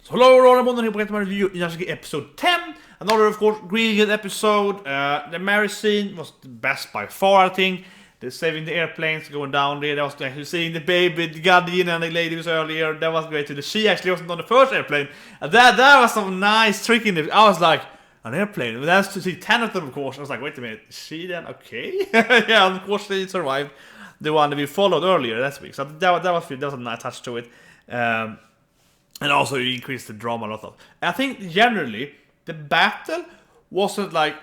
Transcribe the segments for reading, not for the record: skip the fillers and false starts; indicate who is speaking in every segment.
Speaker 1: So hello everyone, I'm here to my review Inuyashiki episode 10. Another, of course, really good episode. The marriage scene was the best by far, I think. The saving the airplanes going down there, that was actually seeing the baby, the guardian and the lady was earlier, that was great too. She actually wasn't on the first airplane. And that was some nice trick in it. I was like, an airplane? And that's to see 10 of them, of course. I was like, wait a minute, is she then okay? Yeah, of course she survived the one that we followed earlier last week. So that was a nice touch to it. And also you increased the drama a lot. I think generally the battle wasn't like,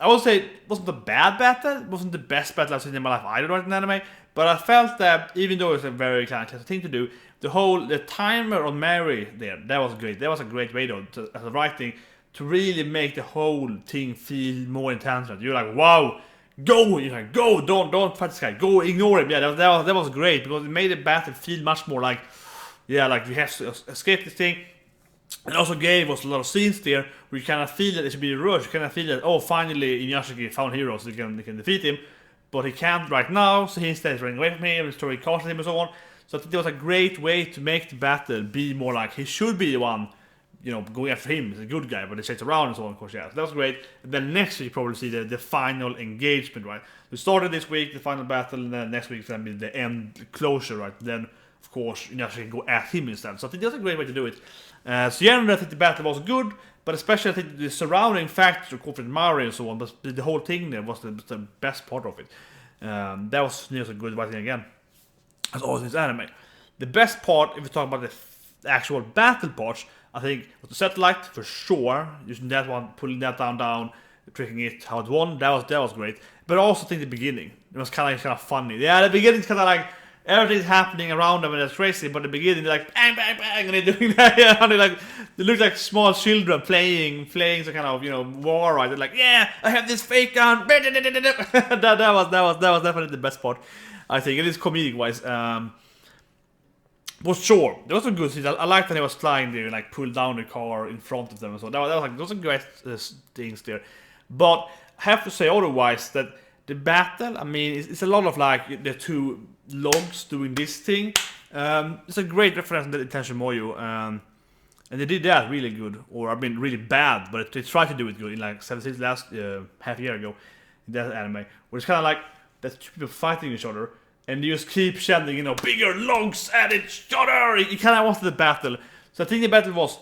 Speaker 1: I would say it wasn't a bad battle, it wasn't the best battle I've seen in my life either in anime, but I felt that even though it was a very kind of thing to do, the timer on Mary there, that was great. That was a great way though, as a writing, to really make the whole thing feel more intense. You're like, wow, go, you're like, go, don't fight this guy, go, ignore him. Yeah, that was great, because it made the battle feel much more like, yeah, like we have to escape this thing. And also gave us a lot of scenes there where you kind of feel that it should be a rush. You kind of feel that, oh, finally Inuyashiki found heroes, so they can defeat him. But he can't right now, so he instead is running away from him, restoring caution him and so on. So I think that was a great way to make the battle be more like he should be the one, you know, going after him. He's a good guy, but they chase around and so on, of course, yeah. So that was great. And then next week you probably see the final engagement, right? We started this week, the final battle, and then next week is going to be the end closure, right? Then, of course, Inuyashiki can go at him instead. So I think that's a great way to do it. So generally I think the battle was good, but especially I think the surrounding factors of corporate Mari and so on, but the whole thing there was the best part of it. That was a good writing again, as always in this anime. The best part, if we talk about the actual battle parts, I think was the satellite for sure. Using that one, pulling that down, tricking it how it won. That was great. But I also think the beginning, it was kind of funny. Yeah, the beginning's kind of like everything's happening around them and that's crazy. But the beginning, they're like bang bang bang, and they're doing that. Yeah, and they look like small children playing some kind of war. Right? They're like, yeah, I have this fake gun. that was definitely the best part. I think it is comedic wise. But sure, there was some good scenes. I liked that he was flying there and like pulled down the car in front of them and so. That was like those are great things there. But I have to say otherwise that the battle, I mean, it's a lot of like the two logs doing this thing. It's a great reference to the Intention Moyo. And they did that really good, or I mean really bad, but they tried to do it good in like 17 last half a year ago in that anime, where it's kind of like that's two people fighting each other. And you just keep sending, bigger logs at each other. You kind of wanted the battle. So I think the battle was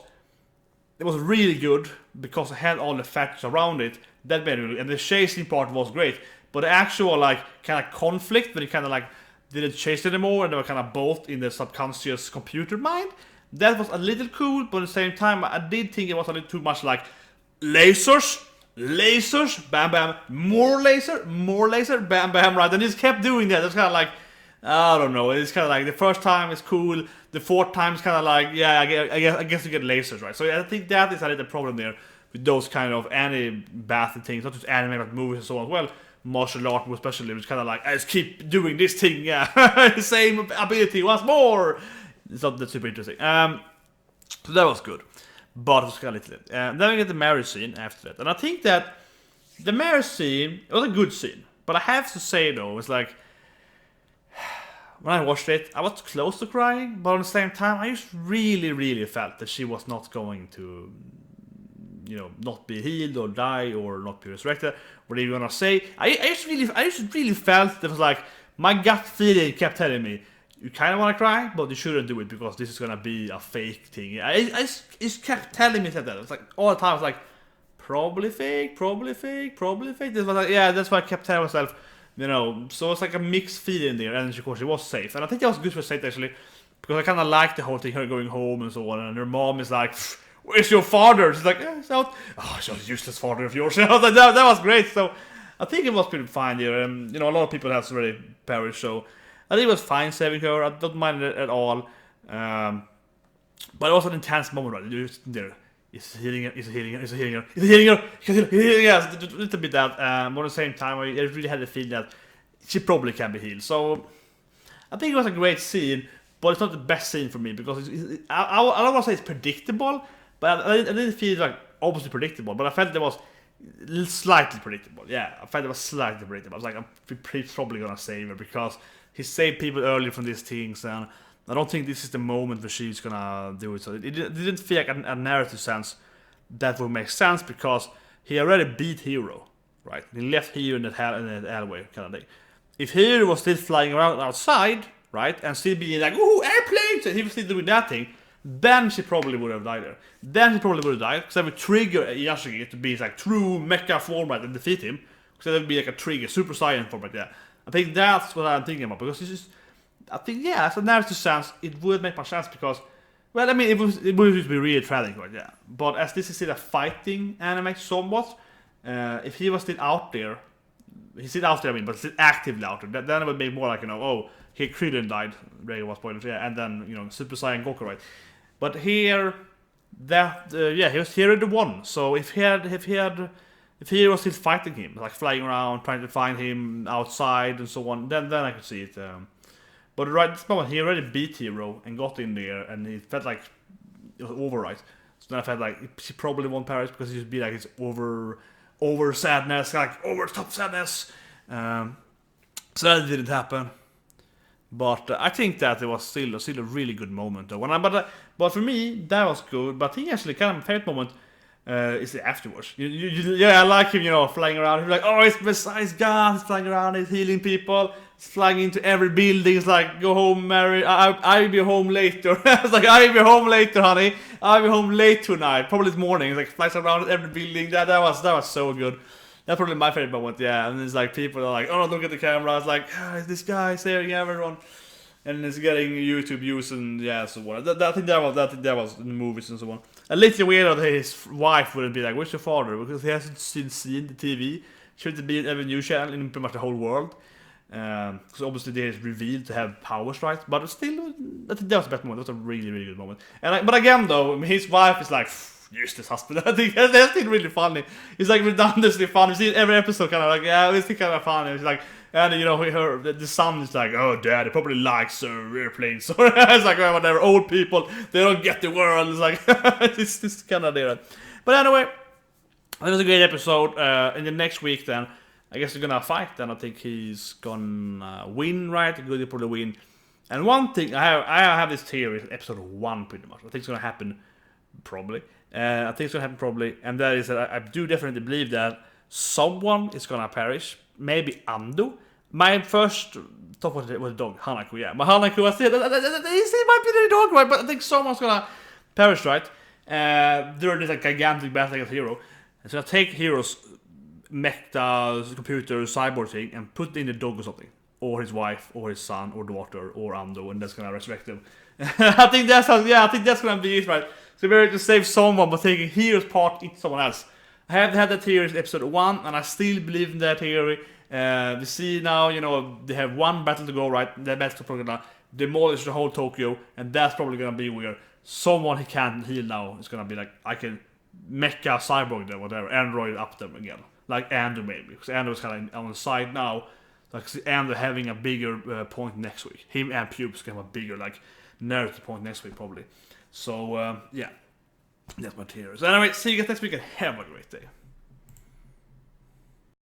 Speaker 1: really good because it had all the factors around it. That made it really, and the chasing part was great. But the actual like kind of conflict, when you kind of like didn't chase anymore, and they were kind of both in the subconscious computer mind, that was a little cool. But at the same time, I did think it was a little too much like lasers, bam bam, more laser, bam bam, right? And he just kept doing that. It's kind of like, I don't know. It's kind of like the first time is cool, the fourth time is kind of like, yeah, I guess you get lasers, right? So I think that is a little problem there with those kind of anime-bathed things, not just anime but movies and so on as well. Martial art especially, which kind of like, I just keep doing this thing, yeah, same ability once more. It's not that super interesting. So that was good. But it was kind of little. Then we get the marriage scene after that. And I think that the marriage scene, it was a good scene. But I have to say though, it's like, when I watched it, I was close to crying. But at the same time, I just really felt that she was not going to, not be healed or die or not be resurrected. Whatever you want to say. I just really felt that it was like, my gut feeling kept telling me, you kind of want to cry, but you shouldn't do it because this is going to be a fake thing. I just kept telling me that. It was like, all the time, I was like, probably fake. This was like, yeah, that's why I kept telling myself, so it's like a mixed feeling there, and of course, it was safe. And I think that was good for State actually, because I kind of liked the whole thing, her going home and so on, and her mom is like, where's your father? She's like, it's out. Oh, it's a useless father of yours. I was like, that was great. So I think it was pretty fine there. And, a lot of people have already perished, so I think it was fine saving her. I don't mind it at all. But it was an intense moment, right? You're just there. He's healing her. Yeah, a little bit that. But at the same time, I really had the feeling that she probably can be healed. So I think it was a great scene, but it's not the best scene for me because I don't want to say it's predictable, but I didn't feel like obviously predictable. But I felt it was slightly predictable. Yeah, I felt it was slightly predictable. I was like, I'm probably gonna save her because he saved people earlier from these things, and I don't think this is the moment where she's gonna do it. So it didn't feel like a narrative sense that would make sense because he already beat Hero, right? He left Hero in that alleyway kind of thing. If Hero was still flying around outside, right, and still being like, "Ooh, airplanes," and he was still doing that thing, then she probably would have died there. Then she probably would have died because that would trigger Inuyashiki to be like true mecha format and defeat him. Because that would be like a trigger, Super Saiyan format. Yeah, I think that's what I'm thinking about because this is. I think as a narrative sense, it would make more sense because, well, I mean, it would be really tragic, right? Yeah, but as this is still a fighting anime somewhat, if he was still out there, he's still out there, I mean, but still actively out there, then it would be more like, oh, he Krillin died, Ray was pointed, yeah, and then, Super Saiyan Goku, right? But here, he was here at the one, so if he was still fighting him, like flying around, trying to find him outside and so on, then I could see it. But right this moment, he already beat Hero and got in there, and it felt like it was over, right? So then I felt like she probably won't perish because it would be like it's over sadness, like over top sadness. So that didn't happen. But I think that it was still a really good moment though. But for me, that was good. But I think actually kind of my favorite moment is the afterwards. I like him, flying around. He's like, oh, it's Messiah's God. He's flying around. He's healing people. He's flying into every building. He's like, go home, Mary. I'll be home later. It's like, I'll be home later, honey. I'll be home late tonight. Probably this morning. He's like, flies around every building. That was so good. That's probably my favorite moment, yeah. And it's like people are like, oh, don't look at the camera. It's like, this guy staring at everyone. And it's getting YouTube views and so on. I think that was in the movies and so on. A little weird that his wife wouldn't be like, where's your father? Because he hasn't seen the TV. Shouldn't be in every news channel in pretty much the whole world. Because obviously they is revealed to have powers, right? But still, I think that was the best moment. That was a really, really good moment. But again, though, his wife is like, useless husband. I think that's still really funny. It's like redundancy funny. You see every episode kind of like, it's still kind of funny. It's like, and the son is like, oh, dad, he probably likes airplanes. So it's like, well, whatever, old people, they don't get the world. It's like, it's kind of there. But anyway, it was a great episode. In the next week, then, I guess they're gonna fight. Then I think he's gonna win, right? He'll probably win. And one thing, I have this theory, episode 1 pretty much. I think it's gonna happen, probably. And that is that I do definitely believe that someone is gonna perish. Maybe Ando. My first thought was the dog, Hanaku, yeah. But Hanaku, I said, he might be the dog, right? But I think someone's gonna perish, right? During this gigantic battle against Hero. And so I take Hero's mech, computer, cyborg thing and put in the dog or something. Or his wife, or his son, or daughter, or Ando, and that's gonna resurrect him. I think that's gonna be it, right? So we're going to save someone by taking Hero's part into someone else. I have had that theory in episode 1, and I still believe in that theory. We see now, they have one battle to go, right? The battle probably gonna demolish the whole Tokyo, and that's probably gonna be where someone he can't heal now is gonna be like, I can mecha cyborg them, whatever, android up them again. Like Ando maybe, because Ando is kind of on the side now. Like Ando having a bigger point next week. Him and Pubes can have a bigger narrative point next week probably. So, that's my theory. So anyway, see you guys next week and have a great day.